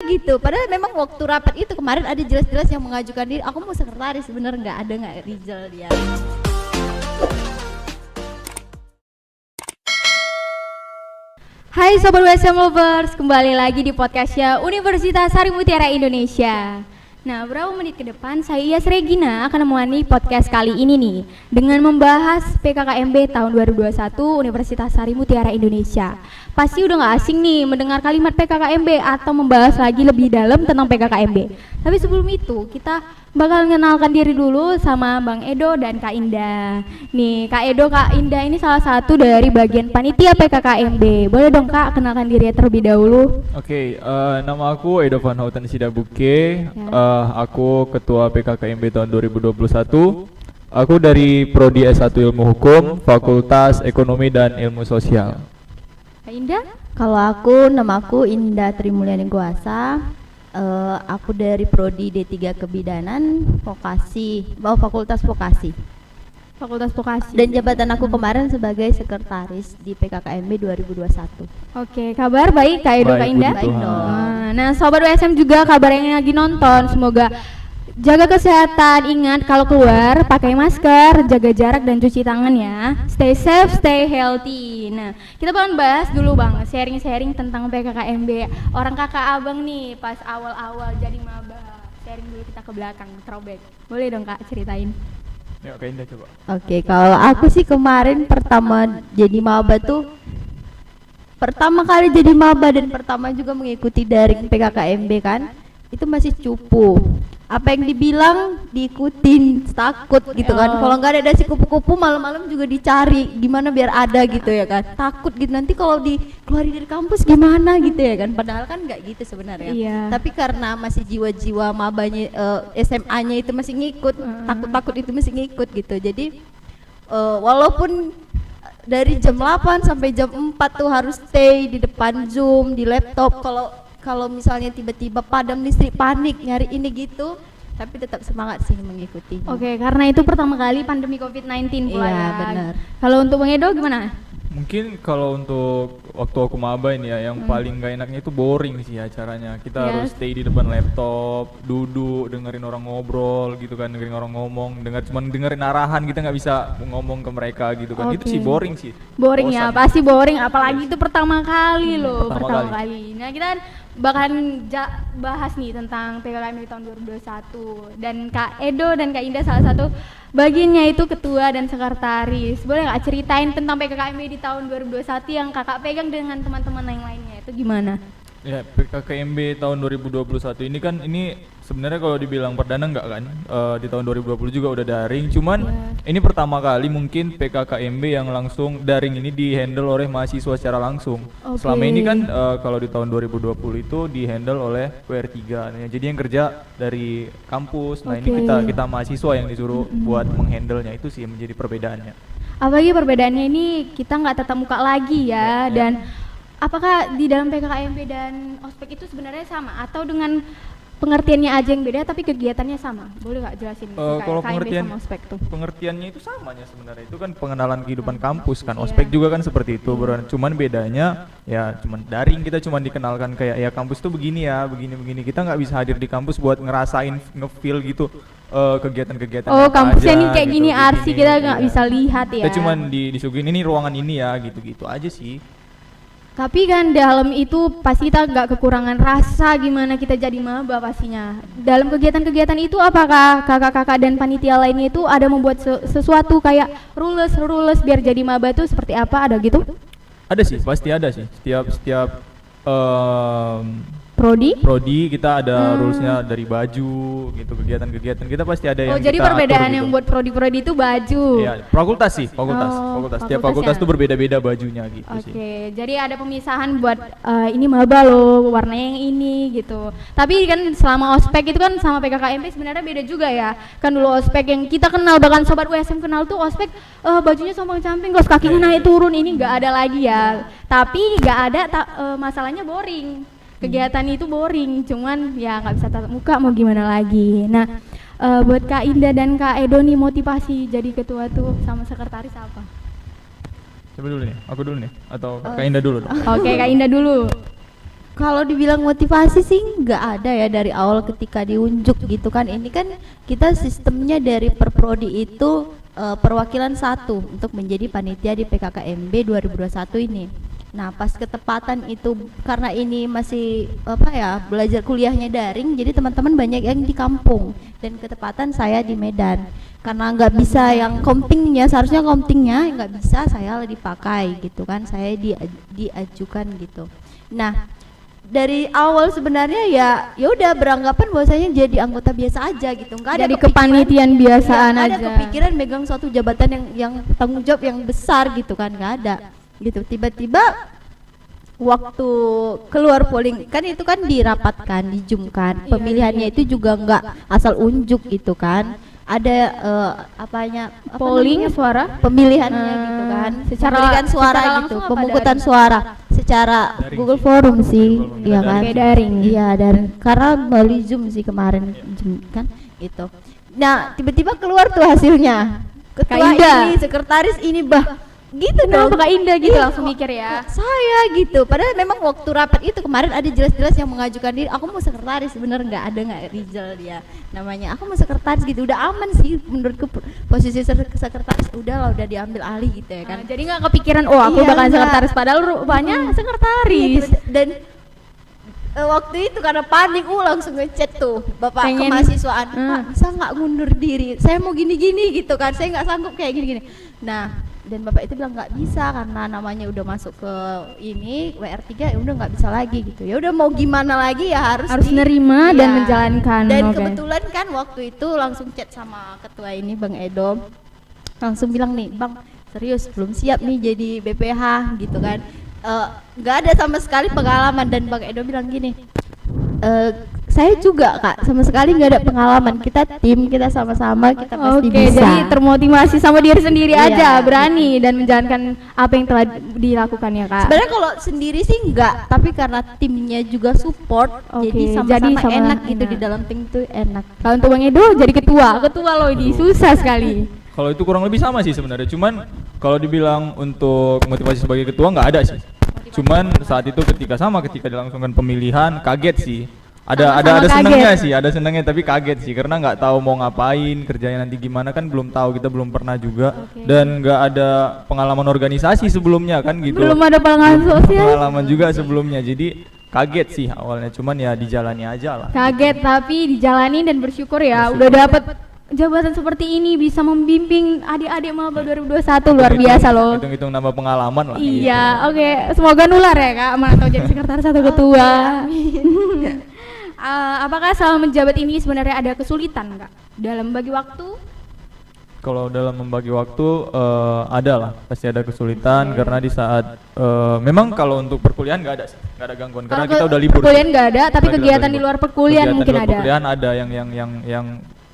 gitu. Padahal memang waktu rapat itu kemarin ada jelas-jelas yang mengajukan diri, aku mau sekretaris, bener nggak ada nggak Rizal dia. Hai Sobat WSM Lovers, kembali lagi di podcastnya Universitas Sari Mutiara Indonesia. Nah, beberapa menit ke depan saya Iyas Regina akan menemani podcast kali ini nih dengan membahas PKKMB tahun 2021 Universitas Sari Mutiara Indonesia. Pasti udah gak asing nih mendengar kalimat PKKMB atau membahas lagi lebih dalam tentang PKKMB. Tapi sebelum itu kita bakal mengenalkan diri dulu sama Bang Edo dan Kak Indah. Nih, Kak Edo, Kak Indah ini salah satu dari bagian panitia PKKMB. Boleh dong Kak kenalkan diri terlebih dahulu? Oke, nama aku Edo Van Houten Sidabuke. Aku ketua PKKMB tahun 2021. Aku dari Prodi S1 Ilmu Hukum, Fakultas Ekonomi dan Ilmu Sosial. Kak Indah? Kalau nama aku Indah Trimulyani Guasa. Aku dari Prodi D3 Kebidanan, Fakultas Vokasi. Fakultas Vokasi. Dan jabatan aku kemarin sebagai sekretaris di PKKMB 2021. Oke, kabar baik Kak Edo, Kak Indah? Baik dong. Nah, Sobat WSM juga kabar yang lagi nonton, semoga jaga kesehatan, ingat kalau keluar pakai masker, jaga jarak dan cuci tangan ya. Stay safe, stay healthy. Nah, kita bakal bahas dulu Bang, sharing-sharing tentang PKKMB. Orang kakak abang nih pas awal-awal jadi maba. Sharing dulu kita ke belakang, throwback. Boleh dong Kak ceritain? Ya, Kak Indah coba. Oke, kalau aku sih kemarin pertama jadi maba tuh pertama kali jadi maba dan pertama juga mengikuti daring PKKMB kan. Itu masih cupu. Apa yang dibilang diikutin, takut gitu kan. Kalau nggak ada si kupu-kupu malam-malam juga dicari gimana biar ada gitu ya kan. Takut gitu nanti kalau dikeluarin dari kampus gimana gitu ya kan. Padahal kan nggak gitu sebenarnya. Iya. Tapi karena masih jiwa-jiwa mabanya SMA-nya itu masih ngikut, takut-takut itu masih ngikut gitu. Jadi walaupun dari jam 8 sampai jam 4 tuh harus stay di depan Zoom, di laptop. Kalau misalnya tiba-tiba padam listrik panik nyari ini gitu, tapi tetap semangat sih mengikuti. Oke, karena itu pertama kali pandemi COVID-19 pula Iya, ya. benar. Kalau untuk Bang Edo gimana? Mungkin kalau untuk waktu aku maba ini ya, yang paling gak enaknya itu boring sih acaranya. Kita harus stay di depan laptop, duduk, dengerin orang ngobrol gitu kan, dengerin orang ngomong, cuman dengerin arahan, kita nggak bisa ngomong ke mereka gitu kan. Itu sih boring sih. Boring Bosan. ya, pasti boring, apalagi itu pertama kali loh, pertama kali. Nah, kita bakalan bahas nih tentang PKKMB tahun 2021 dan Kak Edo dan Kak Indah salah satu bagiannya itu ketua dan sekretaris. Boleh nggak ceritain tentang PKKMB di tahun 2021 yang kakak pegang dengan teman-teman yang lainnya itu gimana? Ya, PKKMB tahun 2021 ini kan sebenarnya kalau dibilang perdana enggak kan, di tahun 2020 juga udah daring, cuman ini pertama kali mungkin PKKMB yang langsung daring ini dihandle oleh mahasiswa secara langsung. Selama ini kan kalau di tahun 2020 itu dihandle oleh WR3, nah, jadi yang kerja dari kampus. Nah ini kita mahasiswa yang disuruh buat menghandle-nya, itu sih yang menjadi perbedaannya. Apalagi perbedaannya ini kita nggak tatap muka lagi ya, dan apakah di dalam PKKMB dan ospek itu sebenarnya sama atau dengan pengertiannya aja yang beda tapi kegiatannya sama? Boleh nggak jelasin Kalau PKKMB sama ospek tuh? pengertiannya itu samanya sebenarnya, itu kan pengenalan kehidupan kampus kan. Ospek juga kan seperti itu, cuman bedanya ya cuman daring, kita cuman dikenalkan kayak ya kampus tuh begini ya, begini kita nggak bisa hadir di kampus buat ngerasain ngefeel gitu kegiatan-kegiatan kampusnya aja, nih kayak gitu, gini arsip kita nggak bisa lihat ya. Kita cuman disuguhin ini ruangan ini ya, gitu-gitu aja sih. Tapi kan dalam itu pasti kita nggak kekurangan rasa gimana kita jadi maba pastinya. Dalam kegiatan-kegiatan itu apakah kakak-kakak dan panitia lainnya itu ada membuat sesuatu kayak rules biar jadi maba tuh seperti apa, ada gitu? Ada sih, pasti ada sih. Setiap Prodi kita ada rulesnya, dari baju gitu, kegiatan-kegiatan kita pasti ada yang jadi kita perbedaan atur gitu. yang buat prodi itu baju. Iya, fakultas. Setiap fakultas ya? tuh berbeda-beda bajunya gitu sih. Oke, jadi ada pemisahan buat ini maba loh, warnanya yang ini gitu. Tapi kan selama ospek itu kan sama PKKMB sebenarnya beda juga ya. Kan dulu ospek yang kita kenal, bahkan sobat USM kenal tuh ospek bajunya sompang-camping, kaos kakinya naik turun, ini nggak ada lagi ya. Tapi nggak ada masalahnya boring. Kegiatan itu boring, cuman ya nggak bisa tatap muka, mau gimana lagi. Nah, buat Kak Indah dan Kak Edo nih, motivasi jadi ketua tuh sama sekretaris apa? Coba dulu nih, aku dulu nih, atau Kak Indah dulu dong? Oke, Kak Indah dulu. Kalau dibilang motivasi sih nggak ada ya dari awal ketika diunjuk gitu kan. Ini kan kita sistemnya dari Perprodi itu perwakilan satu untuk menjadi panitia di PKKMB 2021 ini. Nah pas ketepatan itu karena ini masih belajar kuliahnya daring, jadi teman-teman banyak yang di kampung dan ketepatan saya di Medan. Karena nggak bisa yang komtingnya, seharusnya komtingnya nggak bisa saya dipakai gitu kan, saya diajukan gitu. Nah dari awal sebenarnya ya udah beranggapan bahwasanya jadi anggota biasa aja gitu, nggak ada Jadi kepanitiaan biasaan nggak aja. ada kepikiran megang suatu jabatan yang tanggung jawab yang besar gitu kan, nggak ada gitu. Tiba-tiba waktu keluar polling kan itu kan dirapatkan, dijumkan, pemilihannya itu juga nggak asal unjuk gitu kan, ada Polling suara pemilihannya gitu kan, pemilihan suara secara gitu, langsung apa pemungutan daring? suara secara Daring Google sih. Forum sih, Google Forum. iya kan? Kayak daring. Iya daring. Karena melalui Zoom sih kemarin, Zoom kan, gitu. Nah tiba-tiba keluar tuh hasilnya. Ketua Kak Indah. ini, sekretaris ini, gitu Kenapa dong. Kak Indah gitu Iya, langsung kok- mikir ya? kok saya gitu. Padahal memang waktu rapat itu kemarin ada jelas-jelas yang mengajukan diri. Aku mau sekretaris, bener nggak Rizal dia namanya. Aku mau sekretaris gitu. Udah aman sih menurutku posisi sekretaris. Udah diambil alih gitu ya kan. Jadi nggak kepikiran, oh aku Iya, bakalan enggak. sekretaris, padahal rupanya sekretaris. Iya, dan waktu itu karena panik langsung ngechat tuh bapak Pengen- kemahasiswaan, Pak bisa nggak ngundur diri, saya mau gini-gini gitu kan, saya nggak sanggup kayak gini-gini. Nah dan bapak itu bilang nggak bisa karena namanya udah masuk ke ini WR3, ya udah nggak bisa lagi gitu. Ya udah mau gimana lagi ya harus Nerima dan Iya. menjalankan. Dan Oke. kebetulan kan waktu itu langsung chat sama ketua ini Bang Edo, langsung bilang nih Bang serius belum siap nih jadi BPH gitu kan. Nggak ada sama sekali pengalaman, dan Bang Edo bilang gini, saya juga Kak sama sekali nggak ada pengalaman, kita tim, kita sama-sama, kita pasti Oke, bisa. jadi termotivasi sama diri sendiri Iya. aja, berani dan menjalankan apa yang telah dilakukan ya Kak. Sebenarnya kalau sendiri sih enggak, tapi karena timnya juga support, Oke, jadi jadi sama-sama sama enak gitu enak. di dalam tim tuh enak. Kalau untuk Bang Edo jadi ketua loh ini susah sekali. Kalau itu kurang lebih sama sih sebenarnya. Cuman kalau dibilang untuk motivasi sebagai ketua nggak ada sih. Cuman saat itu ketika dilangsungkan pemilihan kaget sih. Ada Sama-sama senangnya kaget. sih, ada senangnya tapi kaget sih karena nggak tahu mau ngapain, kerjanya nanti gimana kan belum tahu, kita belum pernah juga. Oke. Dan nggak ada pengalaman organisasi sebelumnya kan gitu. Belum ada pengalaman sosial. Pengalaman juga sebelumnya. Jadi kaget sih awalnya, cuman ya dijalani aja lah. Kaget tapi dijalani dan bersyukur ya udah dapat jabatan seperti ini, bisa membimbing adik-adik maba 2021, luar biasa loh. Hitung-hitung nambah pengalaman lah. Iya, oke. Semoga nular ya Kak, mana tahu jadi sekretaris atau ketua. Apakah selama menjabat ini sebenarnya ada kesulitan Kak dalam bagi waktu? Kalau dalam membagi waktu ada lah, pasti ada kesulitan karena di saat memang kalau untuk perkuliahan nggak ada sih, nggak ada gangguan karena Kalau kita udah libur. perkuliahan nggak ada, tapi Karena kita kegiatan udah di libur. luar perkuliahan Kegiatan mungkin di luar ada. perkuliahan ada yang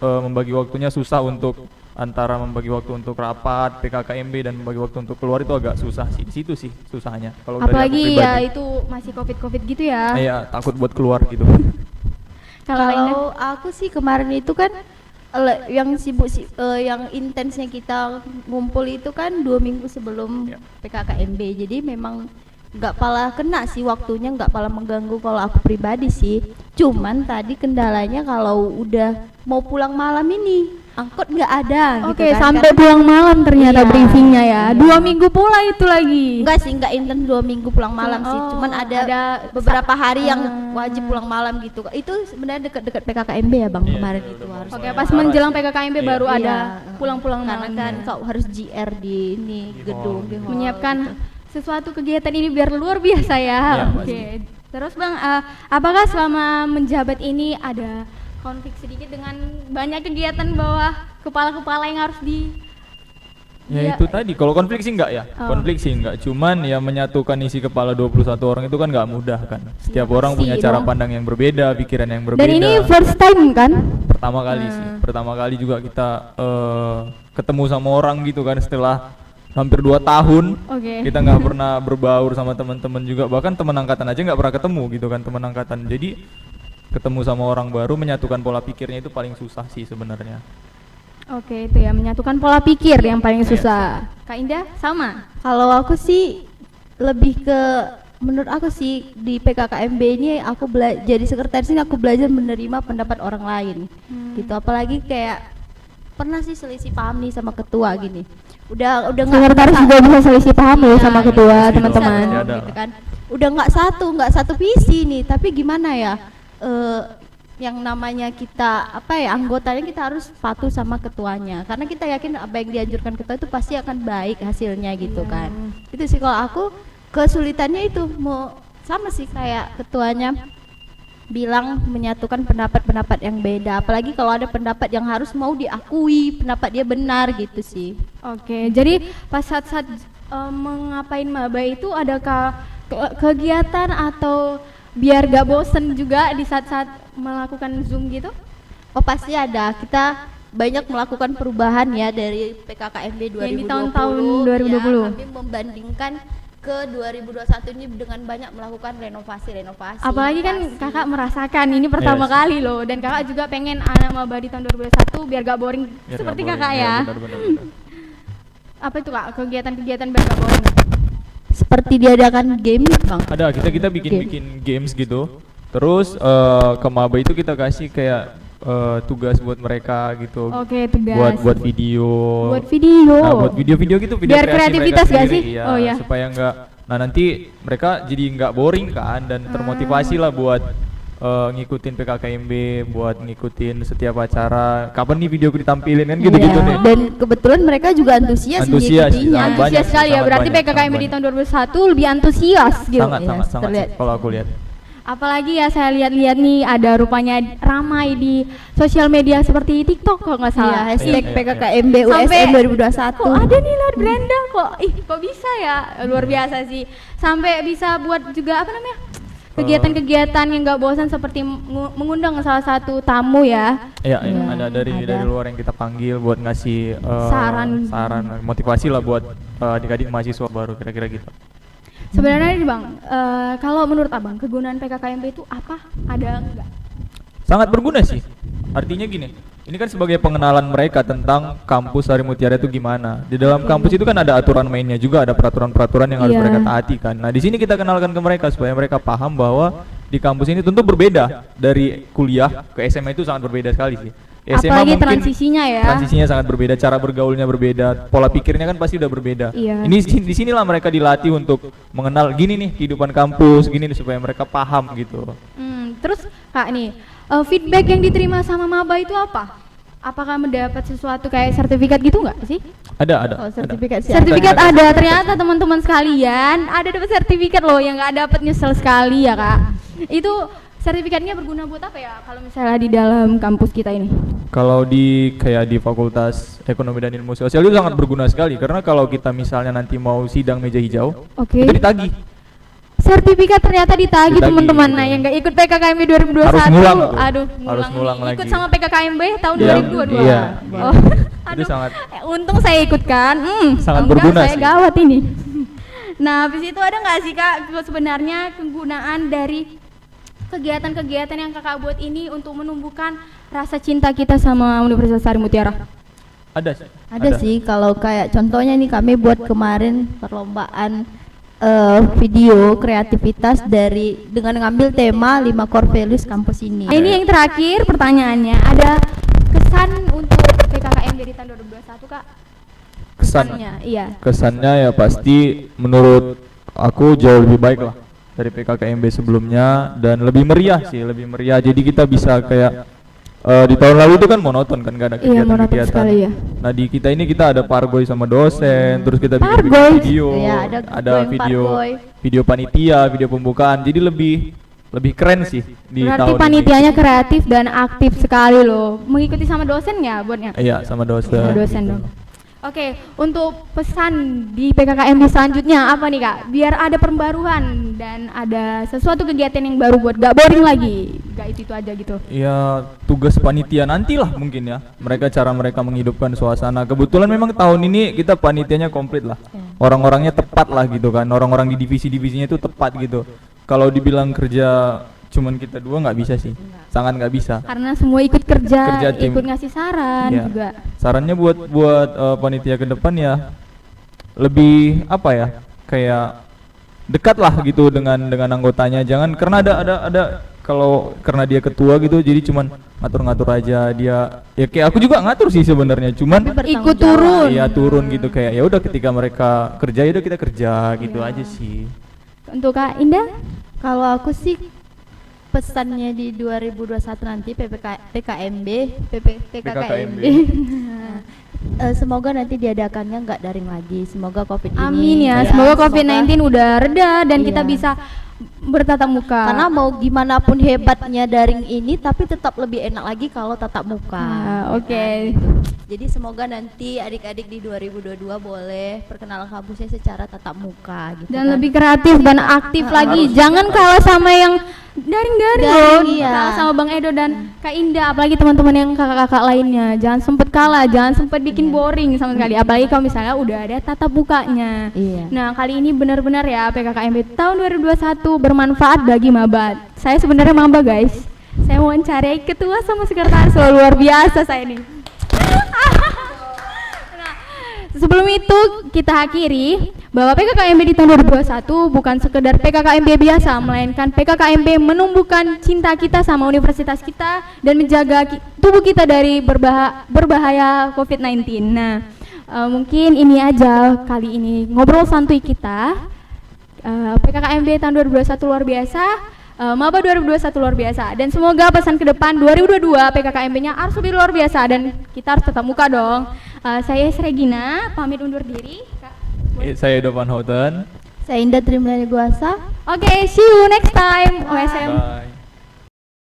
membagi waktunya susah, untuk antara membagi waktu untuk rapat PKKMB dan membagi waktu untuk keluar itu agak susah sih. Di situ sih susahnya. Kalau dari aku Apalagi pribadi. ya itu masih covid gitu ya. Iya, takut buat keluar gitu. Kalau Indah? Kalau aku sih kemarin itu kan yang sibuk yang intensnya kita ngumpul itu kan 2 minggu sebelum Ya. PKKMB, jadi memang nggak pala kena sih waktunya, nggak pala mengganggu kalau aku pribadi sih. Cuman tadi kendalanya kalau udah mau pulang malam ini angkot nggak ada Oke, gitu kan. sampai pulang malam ternyata Iya. briefingnya ya. Iya. 2 minggu pula itu lagi. Enggak sih, enggak intens 2 minggu pulang malam sih. Oh, Cuman ada sa- beberapa hari yang wajib pulang malam gitu. Itu sebenarnya dekat-dekat PKKMB ya Bang, Iya, kemarin udah itu mau harus. Oke, mulai pas parah menjelang sih. PKKMB Iya. baru ada Iya. pulang-pulang Karena malam. kan kau harus JR di ini gedung di hall Menyiapkan gitu. sesuatu kegiatan ini biar luar biasa ya. Iya, Oke. Terus Bang, apakah selama menjabat ini ada konflik sedikit dengan banyak kegiatan bawah kepala-kepala yang harus di Ya Iya. itu tadi, kalau konflik sih enggak ya, Oh. konflik sih enggak, cuman ya menyatukan isi kepala 21 orang itu kan enggak mudah kan. Setiap orang punya Pasti cara dong. pandang yang berbeda, pikiran yang berbeda. Dan ini first time kan? Pertama kali sih, pertama kali juga kita ketemu sama orang gitu kan setelah hampir 2 tahun. Oke. Kita nggak pernah berbaur sama teman-teman juga, bahkan teman angkatan aja nggak pernah ketemu gitu kan, teman angkatan. Jadi ketemu sama orang baru, menyatukan pola pikirnya itu paling susah sih sebenarnya. Oke, itu ya menyatukan pola pikir yang paling susah. Kak Indah sama? Kalau aku sih lebih ke menurut aku sih di PKKMB ini aku jadi sekretaris ini aku belajar menerima pendapat orang lain gitu, apalagi kayak pernah sih selisih paham nih sama ketua gini, udah nggak Sekretaris juga bisa selisih paham loh sama Iya, ketua iya, teman-teman. pasti ada. gitu kan, udah nggak satu visi nih, tapi gimana ya, yang namanya kita anggotanya kita harus patuh sama ketuanya, karena kita yakin apa yang dianjurkan ketua itu pasti akan baik hasilnya gitu kan. Itu sih kalau aku kesulitannya itu mau sama sih kayak ketuanya bilang menyatukan pendapat-pendapat yang beda, apalagi kalau ada pendapat yang harus mau diakui pendapat dia benar gitu sih. Oke, jadi pas saat-saat mengapain maba itu adakah kegiatan atau biar gak bosen juga di saat-saat melakukan Zoom gitu? Oh pasti ada, kita banyak melakukan perubahan ya dari PKKMB 2020 Yang di tahun-tahun 2020. ya, kami membandingkan ke 2021 ini dengan banyak melakukan renovasi. Apalagi kan inovasi. kakak merasakan ini pertama Yes. kali loh, dan kakak juga pengen anak maba di tahun 2021 biar gak boring Biar seperti nggak kakak boring. ya. Benar. Apa itu kak kegiatan-kegiatan biar gak boring? Seperti diadakan game bang. Ada, kita bikin games gitu. Terus ke maba itu kita kasih kayak tugas buat mereka gitu. Oke, tugas. Buat video. Buat video. Nah, buat video-video gitu, video Biar kreasi kreativitas mereka gak sendiri, sih? iya, Oh, iya. supaya enggak, nah nanti mereka jadi nggak boring kan, dan termotivasi lah buat ngikutin PKKMB, buat ngikutin setiap acara. Kapan nih videoku ditampilin kan gitu-gitu Iya, deh. dan kebetulan mereka juga antusias Antusias, mengikutinya. sangat banyak Antusias sih, sekali ya, sangat berarti banyak, PKKMB sangat di tahun 2021 lebih antusias gitu. Sangat terlihat. sih, kalau aku lihat. Apalagi ya saya lihat-lihat nih ada rupanya ramai di sosial media seperti TikTok kalau nggak Iya, salah. hashtag Iya. PKKMB Sampai, USN 2021. kok ada nih Lord Brenda kok, kok bisa ya, luar biasa sih. Sampai bisa buat juga apa namanya, kegiatan-kegiatan yang nggak bosan seperti mengundang salah satu tamu ya. Iya, Iya, ada dari ada. luar yang kita panggil buat ngasih Saran. motivasi lah buat adik-adik mahasiswa baru, kira-kira gitu. Sebenarnya nih Bang, kalau menurut Abang kegunaan PKKMB itu apa? Ada enggak? Sangat berguna sih. Artinya gini, ini kan sebagai pengenalan mereka tentang kampus Sari Mutiara itu gimana. Di dalam kampus itu kan ada aturan mainnya juga, ada peraturan-peraturan yang harus Iya. mereka taati kan. Nah, di sini kita kenalkan ke mereka supaya mereka paham bahwa di kampus ini tentu berbeda dari kuliah ke SMA, itu sangat berbeda sekali sih. SMA Apalagi mungkin transisinya ya. transisinya sangat berbeda, cara bergaulnya berbeda, pola pikirnya kan pasti udah berbeda. Iya. Ini di sinilah mereka dilatih untuk mengenal gini nih kehidupan kampus, gini nih, supaya mereka paham gitu. Terus Kak nih, feedback yang diterima sama maba itu apa? Apakah mendapat sesuatu kayak sertifikat gitu nggak sih? Ada. Oh, sertifikat sih. Sertifikat Kita- ada, ternyata teman-teman sekalian ada dapat sertifikat loh, yang nggak dapat nyesel sekali ya Kak. Itu sertifikatnya berguna buat apa ya kalau misalnya di dalam kampus kita ini? Kalau di kayak di Fakultas Ekonomi dan Ilmu Sosial itu sangat berguna sekali, karena kalau kita misalnya nanti mau sidang meja hijau, Oke. itu ditagih. Sertifikat ternyata ditagih Ditagih, teman-teman. gitu. Nah, yang nggak ikut PKKMB 2021, Harus ngulang tuh. aduh, Harus ngulang nih. Ikut lagi. sama PKKMB tahun Iya, 2022. iya. Oh, Itu sangat untung saya ikut kan. Sangat enggak, berguna saya sih. gawat ini. Nah, habis itu ada nggak sih Kak sebenarnya kegunaan dari kegiatan-kegiatan yang Kakak buat ini untuk menumbuhkan rasa cinta kita sama Universitas Sari Mutiara? ada sih. Ada sih, kalau kayak contohnya nih kami buat kemarin perlombaan video kreativitas dengan ngambil tema 5 core values kampus ini. Nah, ini yang terakhir pertanyaannya, ada kesan untuk PKKMB di tahun 2021 Kak? Kesannya, iya. Kesannya ya pasti menurut aku jauh lebih baik lah dari PKKMB sebelumnya, dan lebih meriah sih, lebih meriah. Jadi kita bisa kayak di tahun lalu itu kan monoton kan, gak ada Iya, monoton kegiatan-kegiatan. sekali ya. Nah di kita ini kita ada pargoy sama dosen, terus kita bikin Pargoy? video, Iya, ada video pargoy. video panitia, video pembukaan. Jadi lebih keren sih di Berarti tahun panitianya kreatif dan aktif sekali loh. Mengikuti sama dosen ya buatnya? ini. Iya, sama dosen. Sama dosen dong. Oke, untuk pesan di PKKMB selanjutnya apa nih Kak? Biar ada pembaruan dan ada sesuatu kegiatan yang baru buat gak boring lagi. Gak itu aja gitu. Ya tugas panitia nantilah mungkin ya. Cara mereka menghidupkan suasana. Kebetulan memang tahun ini kita panitianya komplit lah. Orang-orangnya tepat lah gitu kan. Orang-orang di divisi-divisinya itu tepat gitu. Kalau dibilang kerja cuman kita dua nggak bisa sih. Sangat nggak bisa. Karena semua ikut kerja tim. ikut ngasih saran Iya. juga. Sarannya buat panitia ke depan ya lebih apa ya? Kayak dekat lah gitu dengan anggotanya. Jangan karena ada kalau karena dia ketua gitu jadi cuman ngatur-ngatur aja dia. Ya kayak aku juga ngatur sih sebenarnya, cuman Ikut turun. iya turun gitu kayak ya udah ketika mereka kerja ya udah kita kerja gitu aja sih. Untuk Kak Indah? Kalau aku sih pesannya di 2021 nanti PKKMB. Semoga nanti diadakannya nggak daring lagi. Semoga COVID ini. Amin ya. Semoga COVID-19 udah reda dan kita bisa bertatap muka. Karena mau gimana pun hebatnya daring ini, tapi tetap lebih enak lagi kalau tatap muka. Oke. Jadi semoga nanti adik-adik di 2022 boleh perkenalan kampusnya secara tatap muka gitu. Dan lebih kreatif dan aktif lagi. Jangan kalah sama yang daring-daring loh. Iya. Kalah sama Bang Edo dan Kak Indah, apalagi teman-teman yang kakak-kakak lainnya. Jangan sempet kalah, jangan sempet bikin boring sama sekali. Apalagi kalau misalnya udah ada tatap mukanya. Iya. Nah, kali ini benar-benar ya PKKMB tahun 2021 bermanfaat bagi maba. Saya sebenarnya maba, guys. Saya mau mencari ketua sama sekretaris luar biasa saya nih. Nah, sebelum itu kita akhiri bahwa PKKMB di tahun 2021 bukan sekedar PKKMB biasa, melainkan PKKMB menumbuhkan cinta kita sama universitas kita dan menjaga tubuh kita dari berbahaya COVID-19. Nah, mungkin ini aja kali ini ngobrol santuy kita. PKKMB tahun 2021 luar biasa. Maba 2021 luar biasa, dan semoga pesan ke depan 2022 PKKMB-nya harus lebih luar biasa dan kita harus tetap muka dong. Saya Regina, pamit undur diri. Saya Edo Van Houten. Saya Indah Trimulani Guasa. Oke, see you next time. OSM. Bye.